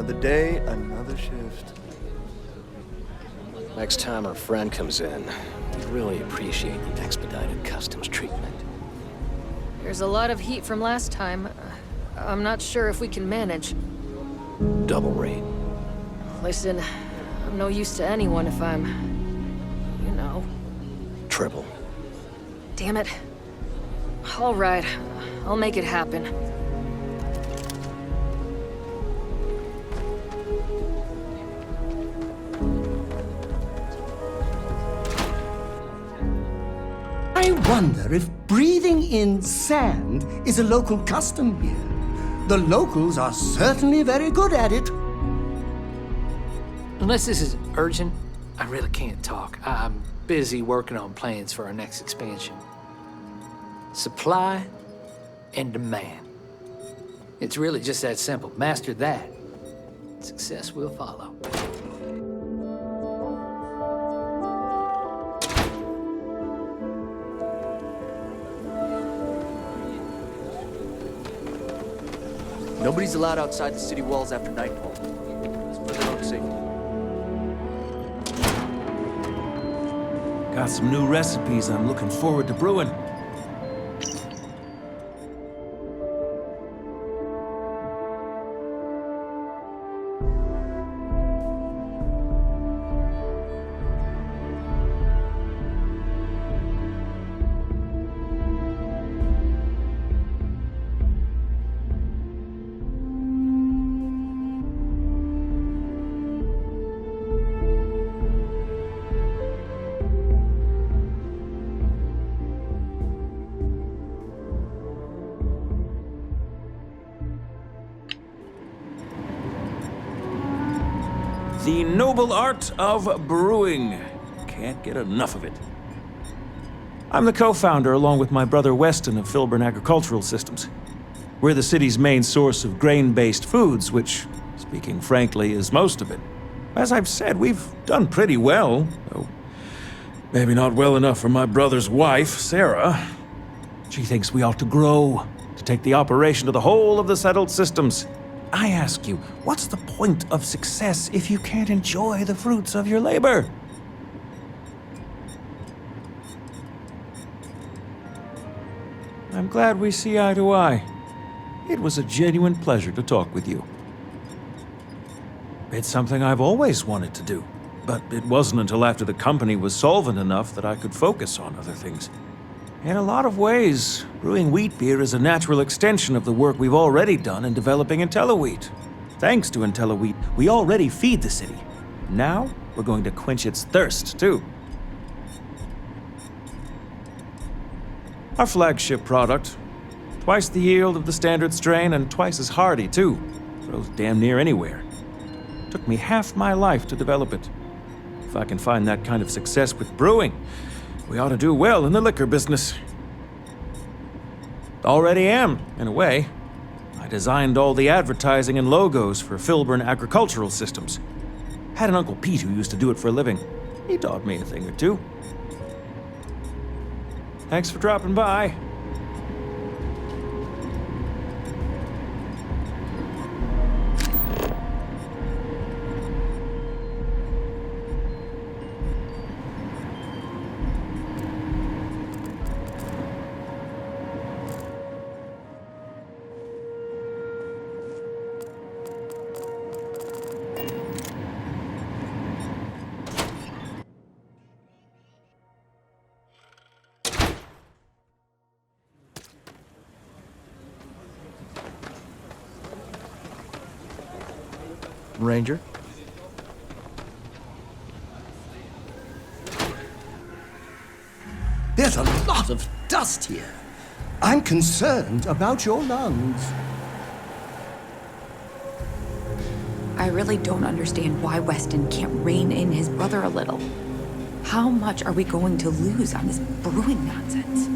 Another day, another shift. Next time our friend comes in, we'd really appreciate the expedited customs treatment. There's a lot of heat from last time. I'm not sure if we can manage. Double rate. Listen, I'm no use to anyone if I'm... you know. Triple. Damn it. All right, I'll make it happen. I wonder if breathing in sand is a local custom here. The locals are certainly very good at it. Unless this is urgent, I really can't talk. I'm busy working on plans for our next expansion. Supply and demand. It's really just that simple. Master that, success will follow. Nobody's allowed outside the city walls after nightfall. It's for their own safety. Got some new recipes I'm looking forward to brewing. The noble art of brewing. Can't get enough of it. I'm the co-founder, along with my brother Weston, of Filburn Agricultural Systems. We're the city's main source of grain-based foods, which, speaking frankly, is most of it. As I've said, we've done pretty well, though maybe not well enough for my brother's wife, Sarah. She thinks we ought to grow, to take the operation to the whole of the settled systems. I ask you, what's the point of success if you can't enjoy the fruits of your labor? I'm glad we see eye to eye. It was a genuine pleasure to talk with you. It's something I've always wanted to do, but it wasn't until after the company was solvent enough that I could focus on other things. In a lot of ways, brewing wheat beer is a natural extension of the work we've already done in developing IntelliWheat. Thanks to IntelliWheat, we already feed the city. Now, we're going to quench its thirst, too. Our flagship product. Twice the yield of the standard strain and twice as hardy, too. Grows damn near anywhere. Took me half my life to develop it. If I can find that kind of success with brewing, we ought to do well in the liquor business. Already am, in a way. I designed all the advertising and logos for Filburn Agricultural Systems. Had an Uncle Pete who used to do it for a living. He taught me a thing or two. Thanks for dropping by. Ranger? There's a lot of dust here. I'm concerned about your lungs. I really don't understand why Weston can't rein in his brother a little. How much are we going to lose on this brewing nonsense?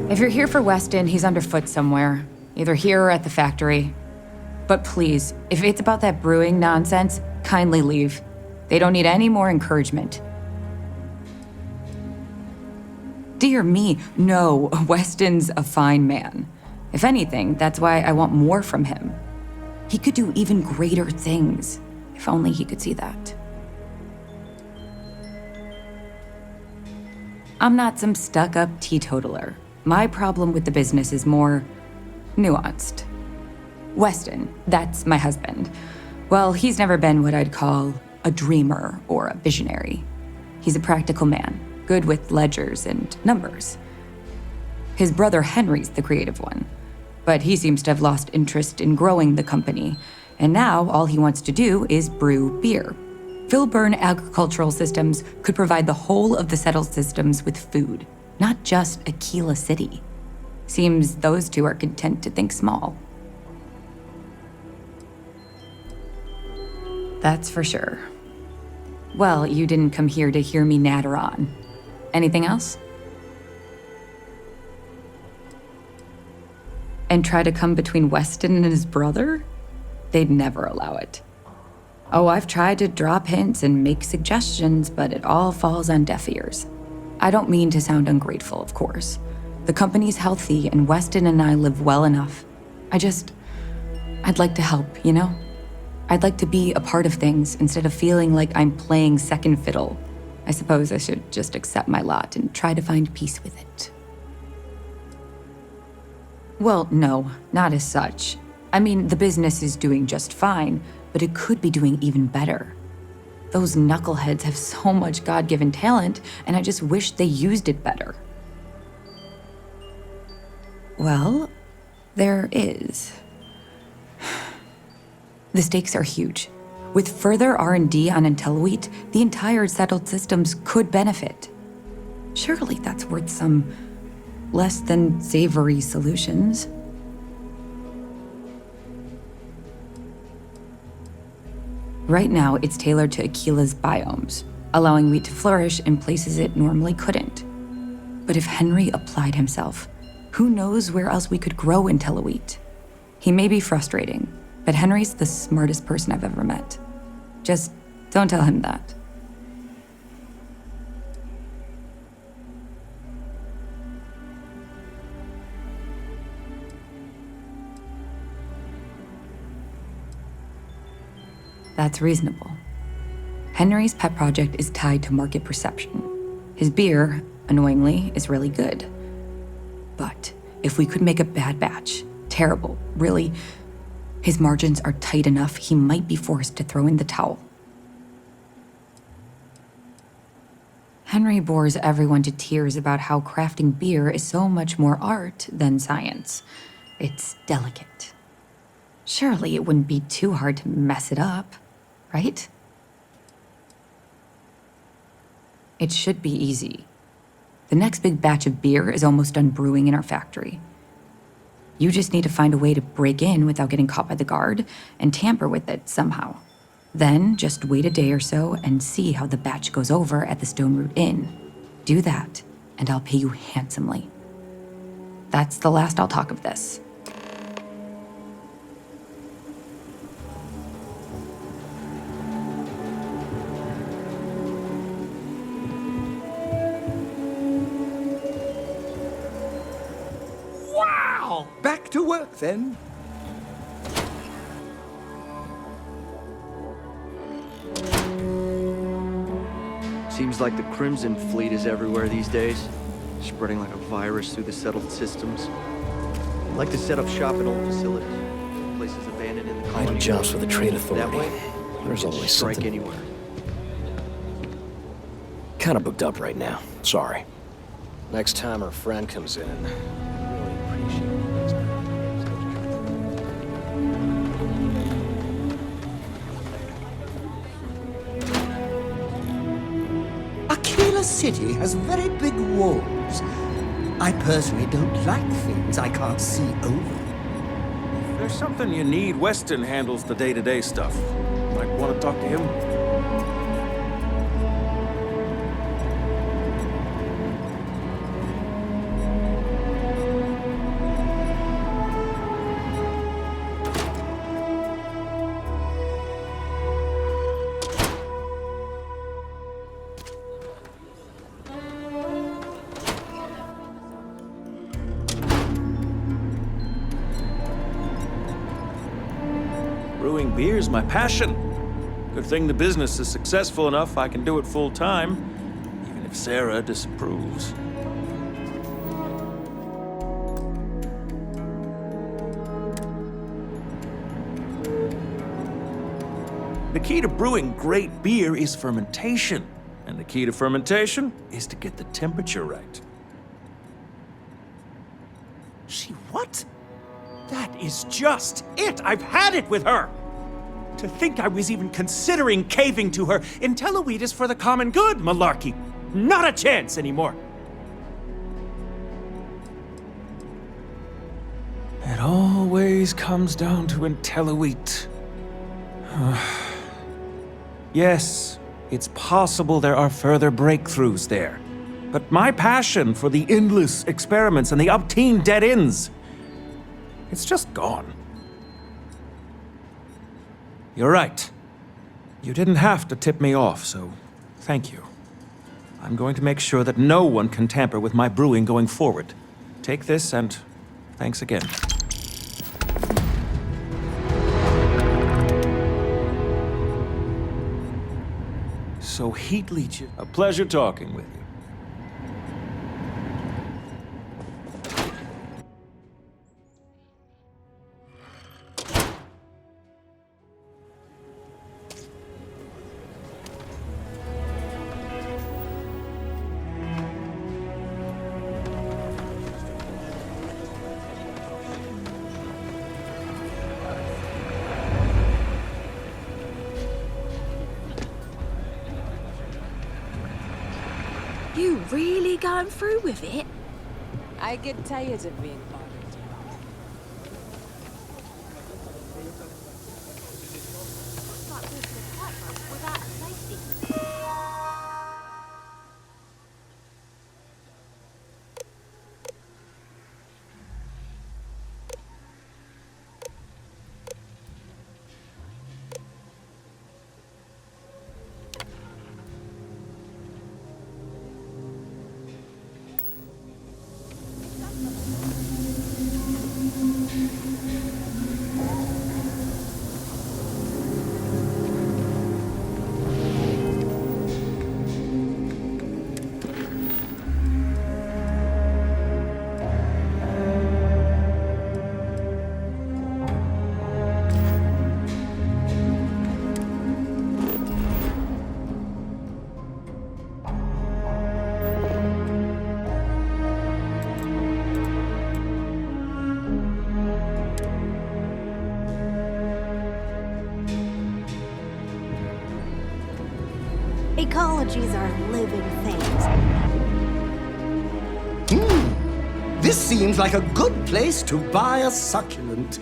If you're here for Weston, he's underfoot somewhere. Either here or at the factory. But please, if it's about that brewing nonsense, kindly leave. They don't need any more encouragement. Dear me, no, Weston's a fine man. If anything, that's why I want more from him. He could do even greater things, if only he could see that. I'm not some stuck-up teetotaler. My problem with the business is more nuanced. Weston, that's my husband. Well, he's never been what I'd call a dreamer or a visionary. He's a practical man, good with ledgers and numbers. His brother Henry's the creative one, but he seems to have lost interest in growing the company, and now all he wants to do is brew beer. Filburn Agricultural Systems could provide the whole of the settled systems with food, not just Aquila City. Seems those two are content to think small. That's for sure. Well, you didn't come here to hear me natter on. Anything else? And try to come between Weston and his brother? They'd never allow it. Oh, I've tried to drop hints and make suggestions, but it all falls on deaf ears. I don't mean to sound ungrateful, of course. The company's healthy, and Weston and I live well enough. I'd like to help, you know? I'd like to be a part of things instead of feeling like I'm playing second fiddle. I suppose I should just accept my lot and try to find peace with it. Well, no, not as such. I mean, the business is doing just fine, but it could be doing even better. Those knuckleheads have so much God-given talent, and I just wish they used it better. Well, there is. The stakes are huge. With further R&D on IntelliWheat, the entire settled systems could benefit. Surely that's worth some less than savory solutions. Right now, it's tailored to Aquila's biomes, allowing wheat to flourish in places it normally couldn't. But if Henry applied himself, who knows where else we could grow IntelliWheat? He may be frustrating, but Henry's the smartest person I've ever met. Just don't tell him that. That's reasonable. Henry's pet project is tied to market perception. His beer, annoyingly, is really good. But if we could make a bad batch, terrible, really, his margins are tight enough he might be forced to throw in the towel. Henry bores everyone to tears about how crafting beer is so much more art than science. It's delicate. Surely it wouldn't be too hard to mess it up, right? It should be easy. The next big batch of beer is almost done brewing in our factory. You just need to find a way to break in without getting caught by the guard and tamper with it somehow. Then just wait a day or so and see how the batch goes over at the Stone Root Inn. Do that, and I'll pay you handsomely. That's the last I'll talk of this. Back to work, then. Seems like the Crimson Fleet is everywhere these days, spreading like a virus through the settled systems. They like to set up shop at old facilities, places abandoned in the colony. Idle jobs for the trade That authority. way, There's you can always strike something. anywhere. Kind of booked up right now. Sorry. Next time our friend comes in, I really appreciate it. Aquila City has very big walls. I personally don't like things I can't see over. If there's something you need, Weston handles the day-to-day stuff. Might want to talk to him. Brewing beer's my passion. Good thing the business is successful enough I can do it full time, even if Sarah disapproves. The key to brewing great beer is fermentation. And the key to fermentation is to get the temperature right. She what? That is just it! I've had it with her! To think I was even considering caving to her. Intelloweed is for the common good, malarkey. Not a chance anymore. It always comes down to Intelloweed. Yes, it's possible there are further breakthroughs there. But my passion for the endless experiments and the obtene dead ends, it's just gone. You're right. You didn't have to tip me off, so thank you. I'm going to make sure that no one can tamper with my brewing going forward. Take this, and thanks again. So heat leeches. A pleasure talking with you. You really going through with it? I get tired of being bothered. Ecologies are living things. This seems like a good place to buy a succulent.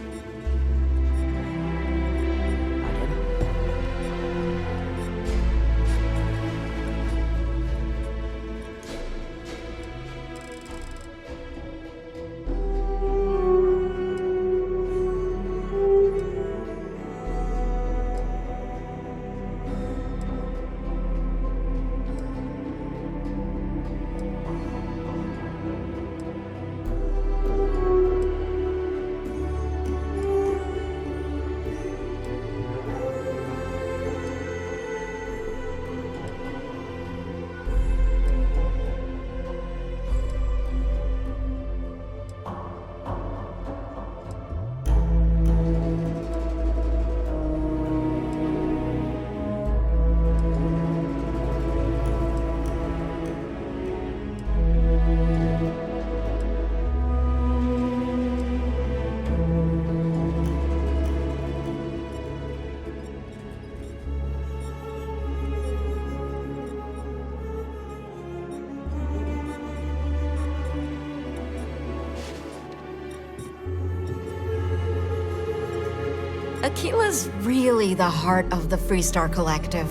Aquila's really the heart of the Freestar Collective.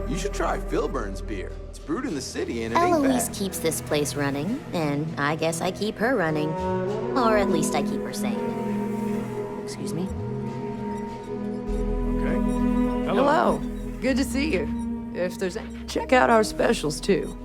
You should try Filburn's beer. It's brewed in the city and it ain't Eloise bad. keeps this place running, and I guess I keep her running. Or at least I keep her sane. Excuse me? Okay. Hello. Good to see you. If there's check out our specials too.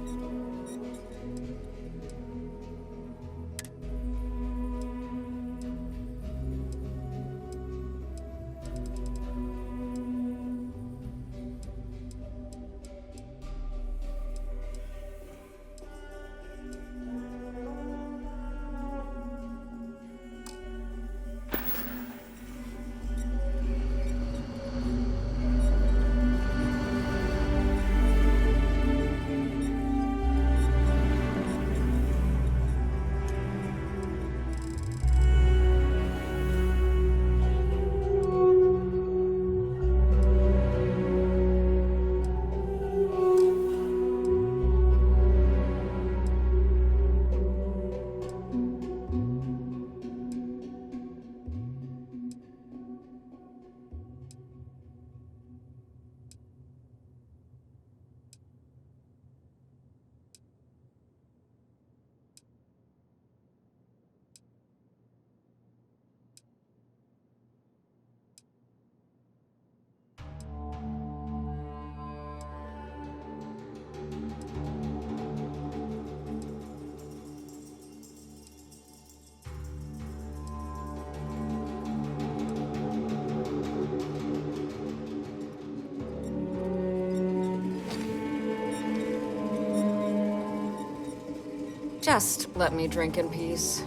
Just let me drink in peace.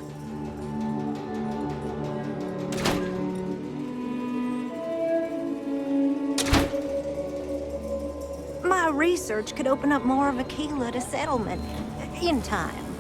My research could open up more of Aquila to settlement in time.